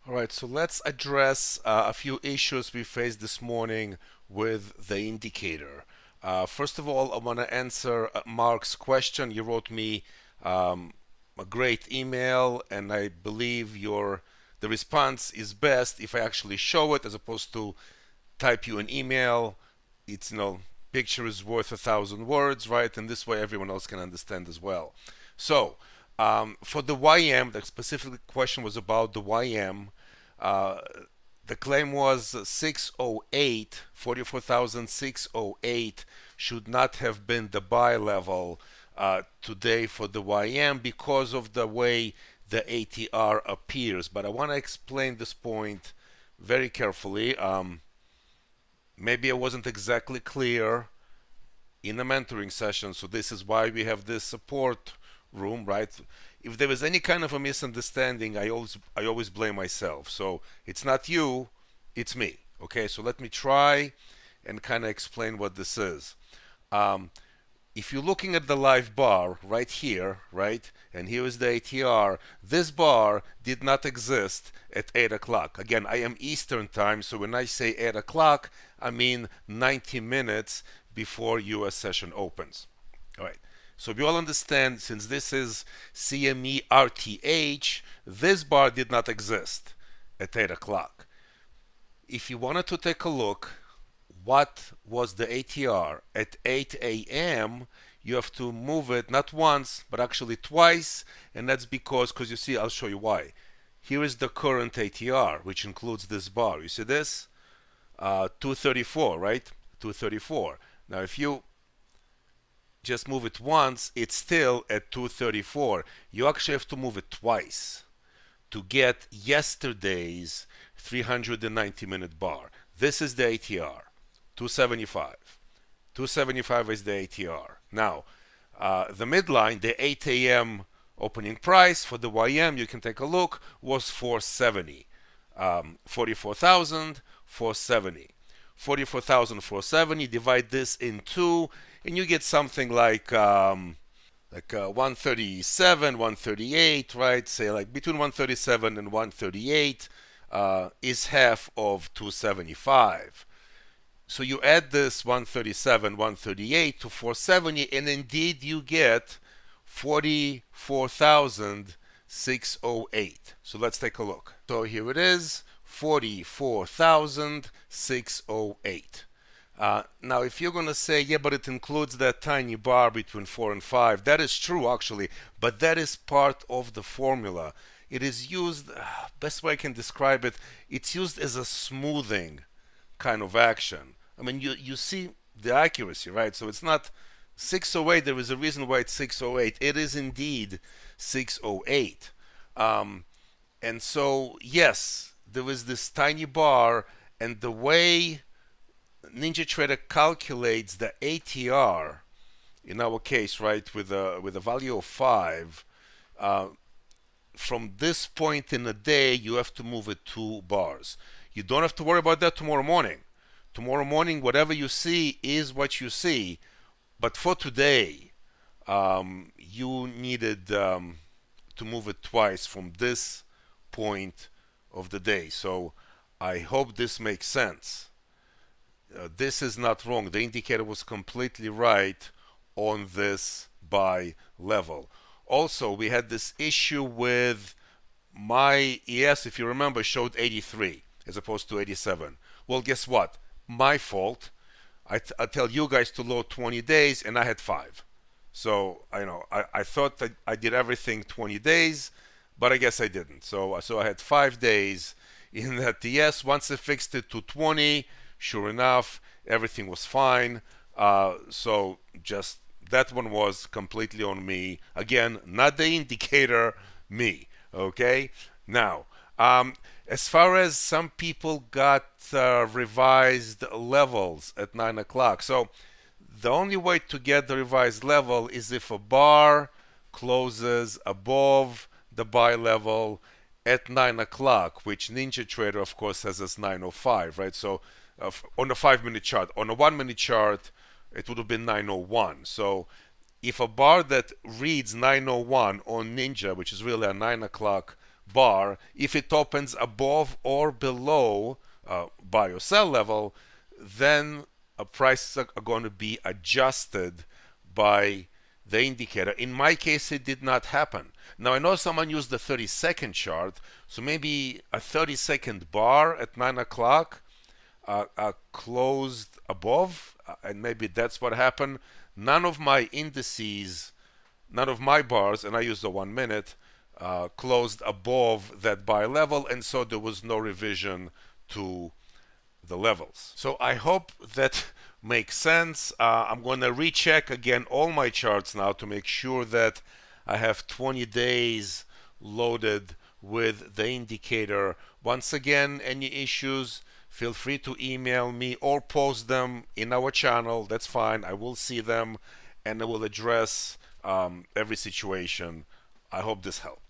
All right, so let's address a few issues we faced this morning with the indicator. First of all, I want to answer Mark's question. You wrote me um, a great email, and I believe the response is best if I actually show it as opposed to type you an email. It's picture is worth 1,000 words, right? And this way everyone else can understand as well. So for the YM, the specific question was about the YM. Uh, the claim was 608, 44,608 should not have been the buy level today for the YM because of the way the ATR appears. But I want to explain this point very carefully. Maybe I wasn't exactly clear in the mentoring session, so this is why we have this support room, right? If there is any kind of a misunderstanding, I always blame myself. So it's not you, it's me. Okay, so let me try and kind of explain what this is. Um, if you're looking at the live bar right here, right, and here is the ATR, this bar did not exist at 8 o'clock. Again, I am Eastern time, so when I say 8 o'clock, I mean 90 minutes before US session opens. All right. So we all understand, since this is CME RTH, this bar did not exist at 8 o'clock. If you wanted to take a look what was the ATR at 8 a.m., you have to move it not once, but actually twice, and that's because you see, I'll show you why. Here is the current ATR, which includes this bar. You see this? 234, right? 234. Now, if you just move it once, it's still at 234. You actually have to move it twice to get yesterday's 390-minute bar. This is the ATR, 275. 275 is the ATR. Now, the midline, the 8 a.m. opening price for the YM, you can take a look, was 470. 44,470. 44,470, divide this in two, and you get something like 137, 138, right? Say like between 137 and 138 is half of 275. So you add this 137, 138 to 470, and indeed you get 44,608. So let's take a look. So here it is, 44,608. Now, if you're going to say, yeah, but it includes that tiny bar between 4 and 5, that is true actually, but that is part of the formula. It is used, best way I can describe it, it's used as a smoothing kind of action. I mean, you see the accuracy, right? So it's not 608, there is a reason why it's 608. It is indeed 608. And so, yes, there is this tiny bar, and the way NinjaTrader calculates the ATR, in our case, right, with a value of 5, uh, from this point in the day, you have to move it 2 bars. You don't have to worry about that tomorrow morning. Tomorrow morning, whatever you see is what you see. But for today, you needed to move it twice from this point of the day. So I hope this makes sense. This is not wrong. The indicator was completely right on this buy level. Also, we had this issue with my ES, if you remember, showed 83 as opposed to 87. Well, guess what? My fault. I tell you guys to load 20 days, and I had 5. So I thought that I did everything 20 days, but I guess I didn't. So I had 5 days in that DS. Once I fixed it to 20, sure enough, everything was fine. So just that one was completely on me. Again, not the indicator, me. Okay. Now, as far as some people got revised levels at 9 o'clock. So the only way to get the revised level is if a bar closes above the buy level at 9 o'clock, which NinjaTrader, of course, has as 9:05, right? So on a 5-minute chart, on a 1-minute chart, it would have been 9:01. So if a bar that reads 9:01 on Ninja, which is really a 9 o'clock bar, if it opens above or below buy or sell level, then prices are going to be adjusted by the indicator. In my case, it did not happen. Now, I know someone used the 30-second chart, so maybe a 30-second bar at 9 o'clock closed above, and maybe that's what happened. None of my indices, none of my bars, and I use the 1 minute, closed above that buy level, and so there was no revision to the levels. So I hope that makes sense. I'm going to recheck again all my charts now to make sure that I have 20 days loaded with the indicator. Once again, any issues, feel free to email me or post them in our channel. That's fine. I will see them and I will address every situation. I hope this helps.